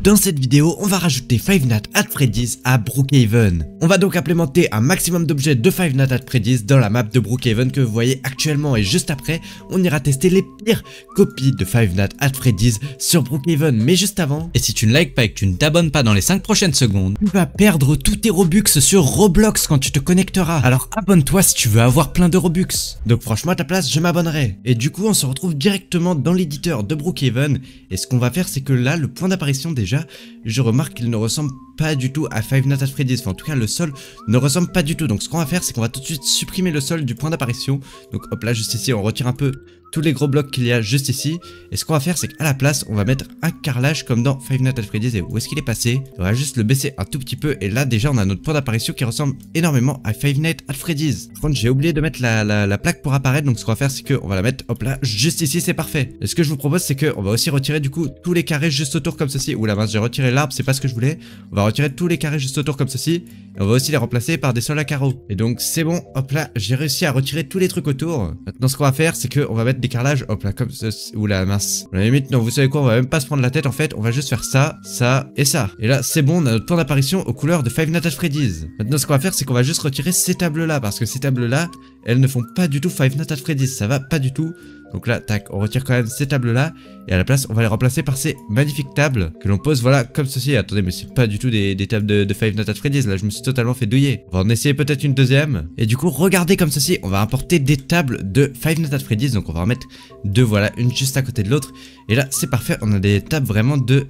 Dans cette vidéo, on va rajouter Five Nights at Freddy's à Brookhaven. On va donc implémenter un maximum d'objets de Five Nights at Freddy's dans la map de Brookhaven que vous voyez actuellement, et juste après, on ira tester les pires copies de Five Nights at Freddy's sur Brookhaven. Mais juste avant, et si tu ne likes pas et que tu ne t'abonnes pas dans les 5 prochaines secondes, tu vas perdre tous tes Robux sur Roblox quand tu te connecteras. Alors abonne-toi si tu veux avoir plein de Robux. Donc franchement, à ta place, je m'abonnerai. Et du coup, on se retrouve directement dans l'éditeur de Brookhaven. Et ce qu'on va faire, c'est que là, le point d'apparition déjà, je remarque qu'il ne ressemble pas du tout à Five Nights at Freddy's. Enfin, en tout cas, le sol ne ressemble pas du tout. Donc ce qu'on va faire, c'est qu'on va tout de suite supprimer le sol du point d'apparition. Donc hop là, juste ici, on retire un peu tous les gros blocs qu'il y a juste ici. Et ce qu'on va faire, c'est qu'à la place, on va mettre un carrelage comme dans Five Nights at Freddy's. Et où est-ce qu'il est passé? On va juste le baisser un tout petit peu. Et là, déjà, on a notre point d'apparition qui ressemble énormément à Five Nights at Freddy's. Par contre, j'ai oublié de mettre la plaque pour apparaître. Donc ce qu'on va faire, c'est qu'on va la mettre, hop là, juste ici, c'est parfait. Et ce que je vous propose, c'est qu'on va aussi retirer du coup tous les carrés juste autour comme ceci. Oula mince, j'ai retiré l'arbre, c'est pas ce que je voulais. On va retirer tous les carrés juste autour comme ceci. Et on va aussi les remplacer par des sols à carreaux. Et donc c'est bon, hop là, j'ai réussi à retirer tous les trucs autour. Maintenant ce qu'on va faire, c'est qu'on va mettre des carrelages, hop là, comme ça. Oula mince. À la limite, non, vous savez quoi, on va même pas se prendre la tête en fait. On va juste faire ça, ça et ça. Et là c'est bon, on a notre point d'apparition aux couleurs de Five Nights at Freddy's. Maintenant ce qu'on va faire, c'est qu'on va juste retirer ces tables là. Parce que ces tables là, elles ne font pas du tout Five Nights at Freddy's. Ça va pas du tout. Donc là, tac, on retire quand même ces tables là. Et à la place, on va les remplacer par ces magnifiques tables que l'on pose, voilà, comme ceci. Attendez, mais c'est pas du tout des tables de Five Nights at Freddy's. Là, je me suis totalement fait douiller. On va en essayer peut-être une deuxième. Et du coup, regardez comme ceci. On va importer des tables de Five Nights at Freddy's. Donc on va en mettre deux, voilà, une juste à côté de l'autre. Et là, c'est parfait. On a des tables vraiment de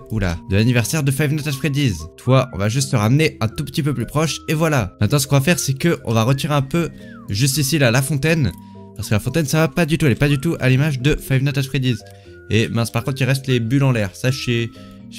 l'anniversaire de Five Nights at Freddy's. Toi, on va juste le ramener un tout petit peu plus proche. Et voilà. Maintenant, ce qu'on va faire, c'est que on va retirer un peu juste ici, là, la fontaine. Parce que la fontaine ça va pas du tout, elle est pas du tout à l'image de Five Nights at Freddy's. Et mince, par contre il reste les bulles en l'air, ça je sais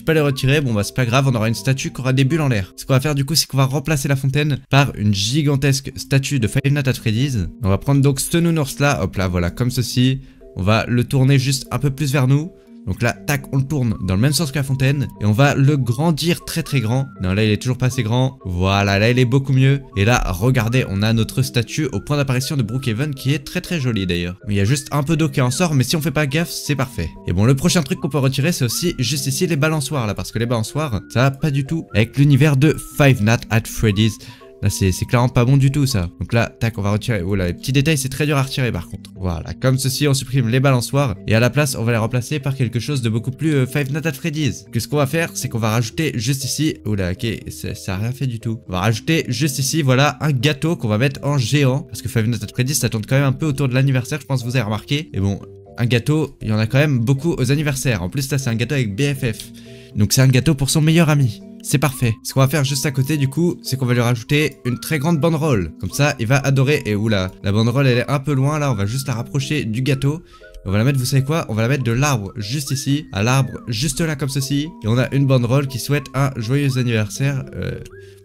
pas les retirer, bon bah c'est pas grave, on aura une statue qui aura des bulles en l'air. Ce qu'on va faire du coup, c'est qu'on va remplacer la fontaine par une gigantesque statue de Five Nights at Freddy's. On va prendre donc ce nounours là, hop là, voilà, comme ceci. On va le tourner juste un peu plus vers nous. Donc là, tac, on le tourne dans le même sens que la fontaine. Et on va le grandir très très grand. Non, là il est toujours pas assez grand. Voilà, là il est beaucoup mieux. Et là, regardez, on a notre statue au point d'apparition de Brookhaven qui est très très jolie d'ailleurs. Il y a juste un peu d'eau qui en sort, mais si on fait pas gaffe, c'est parfait. Et bon, le prochain truc qu'on peut retirer, c'est aussi juste ici les balançoires là. Parce que les balançoires, ça va pas du tout avec l'univers de Five Nights at Freddy's. Là c'est clairement pas bon du tout ça. Donc là, tac, on va retirer. Oh là, les petits détails c'est très dur à retirer par contre. Voilà, comme ceci on supprime les balançoires. Et à la place on va les remplacer par quelque chose de beaucoup plus Five Nights at Freddy's. Que ce qu'on va faire, c'est qu'on va rajouter juste ici. Oh là, ok, ça a rien fait du tout. On va rajouter juste ici, voilà, un gâteau qu'on va mettre en géant. Parce que Five Nights at Freddy's ça tourne quand même un peu autour de l'anniversaire, je pense que vous avez remarqué. Et bon, un gâteau, il y en a quand même beaucoup aux anniversaires. En plus là c'est un gâteau avec BFF. Donc c'est un gâteau pour son meilleur ami. C'est parfait. Ce qu'on va faire juste à côté du coup, c'est qu'on va lui rajouter une très grande banderole. Comme ça, il va adorer. Et oula, la banderole elle est un peu loin là, on va juste la rapprocher du gâteau. On va la mettre, vous savez quoi? On va la mettre de l'arbre juste ici, à l'arbre juste là comme ceci. Et on a une banderole qui souhaite un joyeux anniversaire.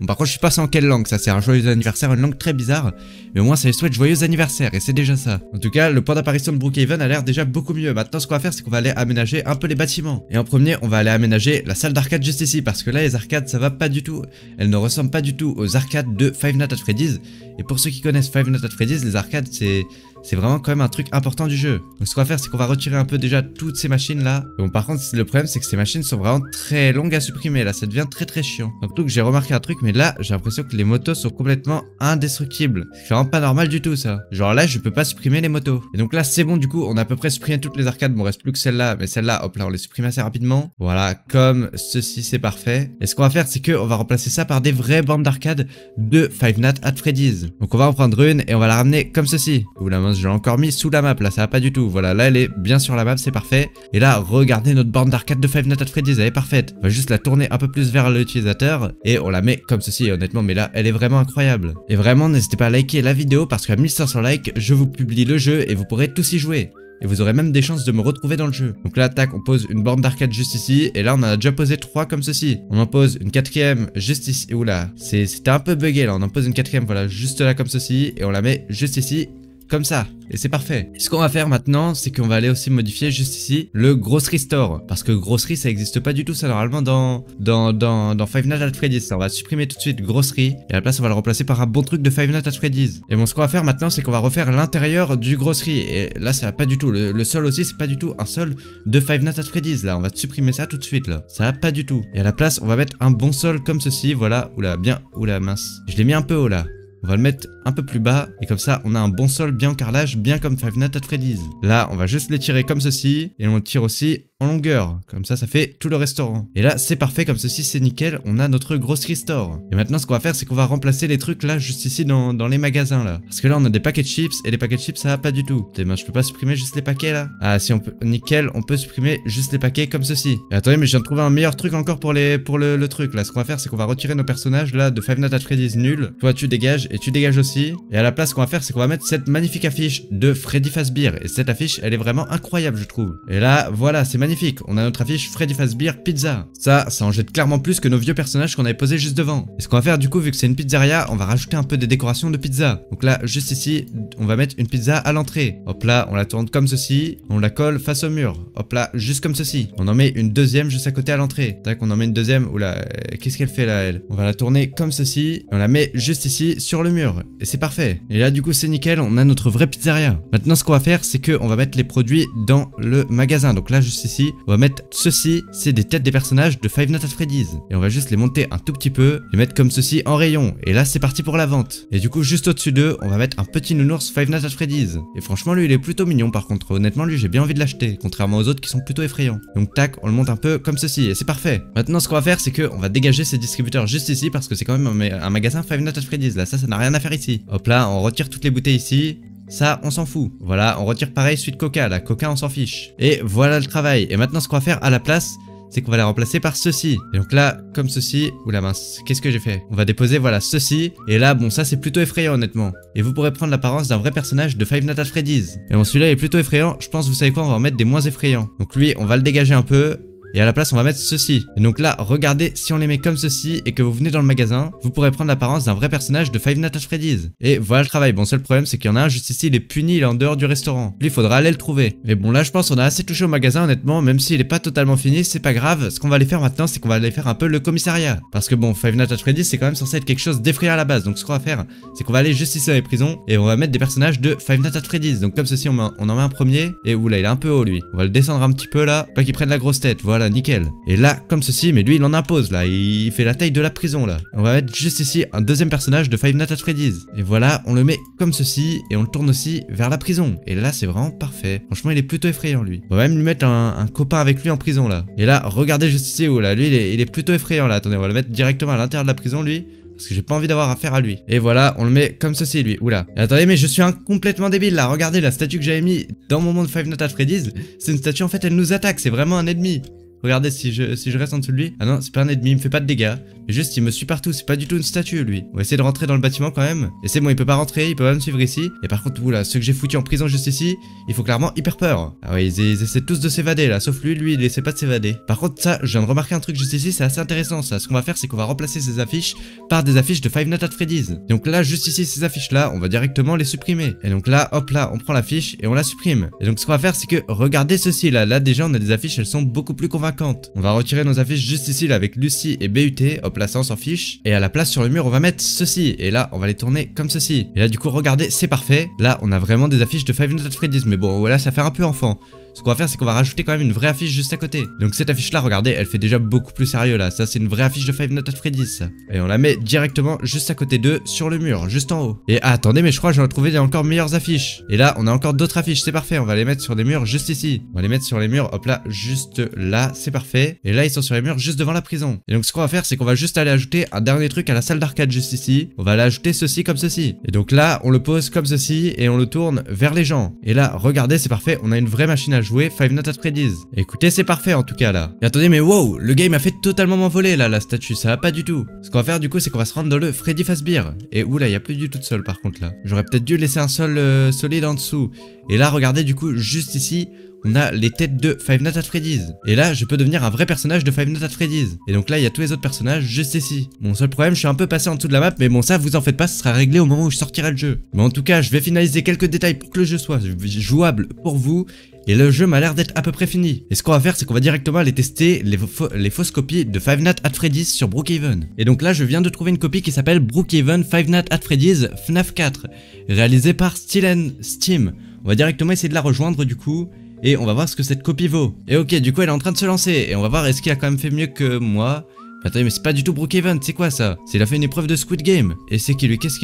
Bon, par contre, je sais pas c'est en quelle langue ça, c'est un joyeux anniversaire, une langue très bizarre. Mais au moins, ça lui souhaite joyeux anniversaire et c'est déjà ça. En tout cas, le point d'apparition de Brookhaven a l'air déjà beaucoup mieux. Maintenant, ce qu'on va faire, c'est qu'on va aller aménager un peu les bâtiments. Et en premier, on va aller aménager la salle d'arcade juste ici. Parce que là, les arcades, ça va pas du tout. Elles ne ressemblent pas du tout aux arcades de Five Nights at Freddy's. Et pour ceux qui connaissent Five Nights at Freddy's, les arcades, c'est vraiment quand même un truc important du jeu. Donc ce qu'on va faire, c'est qu'on va retirer un peu déjà toutes ces machines là. Bon, par contre, le problème, c'est que ces machines sont vraiment très longues à supprimer. Là, ça devient très très chiant. Donc j'ai remarqué un truc, mais là, j'ai l'impression que les motos sont complètement indestructibles. C'est vraiment pas normal du tout ça. Genre là, je peux pas supprimer les motos. Et donc là, c'est bon du coup, on a à peu près supprimé toutes les arcades. Bon, reste plus que celle-là, mais celle-là, hop là, on les supprime assez rapidement. Voilà, comme ceci, c'est parfait. Et ce qu'on va faire, c'est qu'on va remplacer ça par des vraies bandes d'arcade de Five Nights at Freddy's. Donc on va en prendre une et on va la ramener comme ceci. Oula mince, je l'ai encore mis sous la map là, ça va pas du tout. Voilà, là elle est bien sur la map, c'est parfait. Et là, regardez notre borne d'arcade de Five Nights at Freddy's, elle est parfaite. On va juste la tourner un peu plus vers l'utilisateur et on la met comme ceci, honnêtement, mais là, elle est vraiment incroyable. Et vraiment, n'hésitez pas à liker la vidéo parce qu'à 1500 likes, je vous publie le jeu et vous pourrez tous y jouer. Et vous aurez même des chances de me retrouver dans le jeu. Donc là, tac, on pose une borne d'arcade juste ici. Et là, on en a déjà posé 3 comme ceci. On en pose une quatrième juste ici. Oula, c'était un peu bugué là. On en pose une quatrième, voilà, juste là comme ceci. Et on la met juste ici. comme ça. Et c'est parfait. Et ce qu'on va faire maintenant, c'est qu'on va aller aussi modifier juste ici le Grocery Store. Parce que Grocery, ça existe pas du tout, ça, normalement, dans Five Nights at Freddy's. On va supprimer tout de suite Grocery. Et à la place, on va le remplacer par un bon truc de Five Nights at Freddy's. Et bon, ce qu'on va faire maintenant, c'est qu'on va refaire l'intérieur du Grocery. Et là, ça va pas du tout. Le sol aussi, c'est pas du tout un sol de Five Nights at Freddy's. Là, on va supprimer ça tout de suite, là. Ça va pas du tout. Et à la place, on va mettre un bon sol comme ceci. Voilà. Oula, bien. Oula, mince. Je l'ai mis un peu haut, là. On va le mettre un peu plus bas et comme ça on a un bon sol bien en carrelage, bien comme Five Nights at Freddy's. Là on va juste l'étirer comme ceci et on le tire aussi en longueur, comme ça fait tout le restaurant. Et là c'est parfait, comme ceci c'est nickel, on a notre Grocery Store. Et maintenant ce qu'on va faire c'est qu'on va remplacer les trucs là juste ici dans les magasins là. Parce que là on a des paquets de chips et les paquets de chips ça va pas du tout. Putain, ben, je peux pas supprimer juste les paquets là. Ah si on peut, nickel, on peut supprimer juste les paquets comme ceci. Et attendez mais je viens de trouver un meilleur truc encore pour le truc là. Ce qu'on va faire c'est qu'on va retirer nos personnages là de Five Nights at Freddy's nul. Toi tu dégages et tu dégages aussi. Et à la place ce qu'on va faire c'est qu'on va mettre cette magnifique affiche de Freddy Fazbear. Et cette affiche elle est vraiment incroyable je trouve. Et là voilà c'est magnifique. On a notre affiche Freddy Fazbear Pizza. Ça en jette clairement plus que nos vieux personnages qu'on avait posés juste devant. Et ce qu'on va faire du coup vu que c'est une pizzeria, on va rajouter un peu des décorations de pizza. Donc là juste ici on va mettre une pizza à l'entrée. Hop là on la tourne comme ceci. On la colle face au mur. Hop là juste comme ceci. On en met une deuxième juste à côté à l'entrée. Tac on en met une deuxième. Oula qu'est-ce qu'elle fait là elle? On va la tourner comme ceci. Et on la met juste ici sur le mur. Et c'est parfait. Et là du coup c'est nickel, on a notre vraie pizzeria. Maintenant ce qu'on va faire c'est que on va mettre les produits dans le magasin. Donc là juste ici on va mettre ceci, c'est des têtes des personnages de Five Nights at Freddy's. Et on va juste les monter un tout petit peu, les mettre comme ceci en rayon. Et là c'est parti pour la vente. Et du coup juste au-dessus d'eux on va mettre un petit nounours Five Nights at Freddy's. Et franchement lui il est plutôt mignon par contre. Honnêtement lui j'ai bien envie de l'acheter, contrairement aux autres qui sont plutôt effrayants. Donc tac on le monte un peu comme ceci et c'est parfait. Maintenant ce qu'on va faire c'est que on va dégager ces distributeurs juste ici parce que c'est quand même un magasin Five Nights at Freddy's. Là ça n'a rien à faire ici. Hop là on retire toutes les bouteilles ici. Ça, on s'en fout. Voilà, on retire pareil suite Coca. La Coca, on s'en fiche. Et voilà le travail. Et maintenant, ce qu'on va faire à la place, c'est qu'on va les remplacer par ceci. Et donc là, comme ceci. Oula mince, qu'est-ce que j'ai fait? On va déposer, voilà, ceci. Et là, bon, ça, c'est plutôt effrayant, honnêtement. Et vous pourrez prendre l'apparence d'un vrai personnage de Five Nights at Freddy's. Et bon, celui-là est plutôt effrayant. Je pense, vous savez quoi, on va en mettre des moins effrayants. Donc lui, on va le dégager un peu. Et à la place on va mettre ceci. Et donc là regardez, si on les met comme ceci et que vous venez dans le magasin, vous pourrez prendre l'apparence d'un vrai personnage de Five Nights at Freddy's. Et voilà le travail. Bon seul problème c'est qu'il y en a un juste ici, il est puni, il est en dehors du restaurant. Lui il faudra aller le trouver. Mais bon là je pense qu'on a assez touché au magasin honnêtement. Même s'il est pas totalement fini, c'est pas grave. Ce qu'on va aller faire maintenant c'est qu'on va aller faire un peu le commissariat. Parce que bon Five Nights at Freddy's c'est quand même censé être quelque chose d'effrayant à la base. Donc ce qu'on va faire c'est qu'on va aller juste ici dans les prisons. Et on va mettre des personnages de Five Nights at Freddy's. Donc comme ceci on en met un premier. Et oula il est un peu haut lui. On va le descendre un petit peu là. Pas qu'il prenne la grosse tête. Voilà nickel. Et là, comme ceci, mais lui il en impose là, il fait la taille de la prison là. On va mettre juste ici un deuxième personnage de Five Nights at Freddy's. Et voilà, on le met comme ceci et on le tourne aussi vers la prison. Et là c'est vraiment parfait. Franchement il est plutôt effrayant lui. On va même lui mettre un copain avec lui en prison là. Et là, regardez juste ici où là, lui il est plutôt effrayant là. Attendez, on va le mettre directement à l'intérieur de la prison lui. Parce que j'ai pas envie d'avoir affaire à lui. Et voilà, on le met comme ceci lui. Oula. Et attendez, mais je suis complètement débile là. Regardez la statue que j'avais mis dans mon monde Five Nights at Freddy's. C'est une statue en fait, elle nous attaque. C'est vraiment un ennemi. Regardez si je reste en dessous de lui. Ah non, c'est pas un ennemi, il me fait pas de dégâts. Mais juste, il me suit partout, c'est pas du tout une statue lui. On va essayer de rentrer dans le bâtiment quand même. Et c'est bon, il peut pas rentrer, il peut pas me suivre ici. Et par contre, oula, ceux que j'ai foutus en prison juste ici, il faut clairement hyper peur. Ah ouais, ils essaient tous de s'évader là, sauf lui, il essaie pas de s'évader. Par contre, ça, je viens de remarquer un truc juste ici, c'est assez intéressant ça. Ce qu'on va faire, c'est qu'on va remplacer ces affiches par des affiches de Five Nights at Freddy's. Donc là, juste ici, ces affiches là, on va directement les supprimer. Et donc là, hop là, on prend l'affiche et on la supprime. Et donc ce qu'on va faire, c'est que regardez ceci là. Là déjà, on a des affiches, elles sont beaucoup plus convaincantes. On va retirer nos affiches juste ici là avec Lucie et BUT. Hop là, ça on s'en fiche. Et à la place sur le mur on va mettre ceci. Et là on va les tourner comme ceci. Et là du coup regardez c'est parfait. Là on a vraiment des affiches de Five Nights at Freddy's. Mais bon voilà ça fait un peu enfant. Ce qu'on va faire c'est qu'on va rajouter quand même une vraie affiche juste à côté. Donc cette affiche là regardez elle fait déjà beaucoup plus sérieux là. Ça c'est une vraie affiche de Five Nights at Freddy's ça. Et on la met directement juste à côté d'eux sur le mur, juste en haut. Et attendez mais je crois que j'en ai trouvé des encore meilleures affiches. Et là on a encore d'autres affiches, c'est parfait. On va les mettre sur des murs juste ici. On va les mettre sur les murs, hop là, juste là, c'est parfait. Et là ils sont sur les murs juste devant la prison. Et donc ce qu'on va faire c'est qu'on va juste aller ajouter un dernier truc à la salle d'arcade juste ici. On va aller ajouter ceci comme ceci. Et donc là on le pose comme ceci et on le tourne vers les gens. Et là regardez c'est parfait, on a une vraie machine à jouer Five Nights at Freddy's. Écoutez c'est parfait en tout cas là. Et attendez mais wow, le game a fait totalement m'envoler là la statue, ça va pas du tout. Ce qu'on va faire du coup c'est qu'on va se rendre dans le Freddy Fazbear. Et oula il y a plus du tout de sol par contre là. J'aurais peut-être dû laisser un sol solide en dessous. Et là regardez du coup juste ici on a les têtes de Five Nights at Freddy's. Et là, je peux devenir un vrai personnage de Five Nights at Freddy's. Et donc là, il y a tous les autres personnages juste ici. Mon seul problème, je suis un peu passé en dessous de la map, mais bon, ça, vous en faites pas, ce sera réglé au moment où je sortirai le jeu. Mais en tout cas, je vais finaliser quelques détails pour que le jeu soit jouable pour vous. Et le jeu m'a l'air d'être à peu près fini. Et ce qu'on va faire, c'est qu'on va directement aller tester les fausses copies de Five Nights at Freddy's sur Brookhaven. Et donc là, je viens de trouver une copie qui s'appelle Brookhaven Five Nights at Freddy's FNAF 4, réalisée par Still & Steam. On va directement essayer de la rejoindre du coup. Et on va voir ce que cette copie vaut. Et ok, du coup elle est en train de se lancer. Et on va voir est-ce qu'il a quand même fait mieux que moi. Attendez, mais c'est pas du tout Brookhaven, c'est quoi ça? C'est il a fait une épreuve de Squid Game. Et c'est qui lui? Qu'est-ce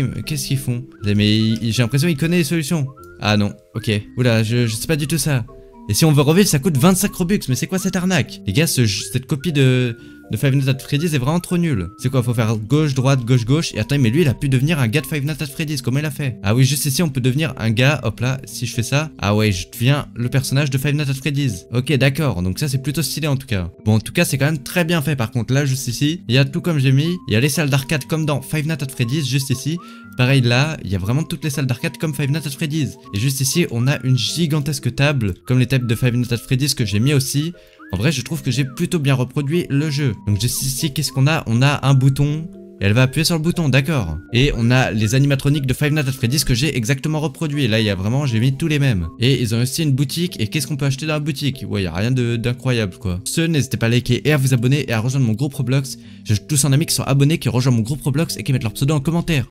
qu'ils font? Mais j'ai l'impression qu'il connaît les solutions. Ah non, ok. Oula, je sais pas du tout ça. Et si on veut revivre, ça coûte 25 Robux. Mais c'est quoi cette arnaque? Les gars, cette copie de Five Nights at Freddy's est vraiment trop nulle. C'est quoi? Faut faire gauche, droite, gauche, gauche. Et attends, mais lui, il a pu devenir un gars de Five Nights at Freddy's. Comment il a fait? Ah oui, juste ici, on peut devenir un gars. Hop là, si je fais ça. Ah ouais, je deviens le personnage de Five Nights at Freddy's. Ok, d'accord. Donc ça, c'est plutôt stylé en tout cas. Bon, en tout cas, c'est quand même très bien fait. Par contre, là, juste ici, il y a tout comme j'ai mis. Il y a les salles d'arcade comme dans Five Nights at Freddy's, juste ici. Pareil là, il y a vraiment toutes les salles d'arcade comme Five Nights at Freddy's. Et juste ici, on a une gigantesque table, comme les tables de Five Nights at Freddy's que j'ai mis aussi. En vrai, je trouve que j'ai plutôt bien reproduit le jeu. Donc juste ici, qu'est-ce qu'on a? On a un bouton. Et elle va appuyer sur le bouton, d'accord. Et on a les animatroniques de Five Nights at Freddy's que j'ai exactement reproduit. Là, il y a vraiment, j'ai mis tous les mêmes. Et ils ont aussi une boutique. Et qu'est-ce qu'on peut acheter dans la boutique? Ouais, il n'y a rien d'incroyable, quoi. N'hésitez pas à liker et à vous abonner et à rejoindre mon groupe Roblox. J'ai tous un ami qui sont abonnés, qui rejoignent mon groupe Roblox et qui mettent leur pseudo en commentaire.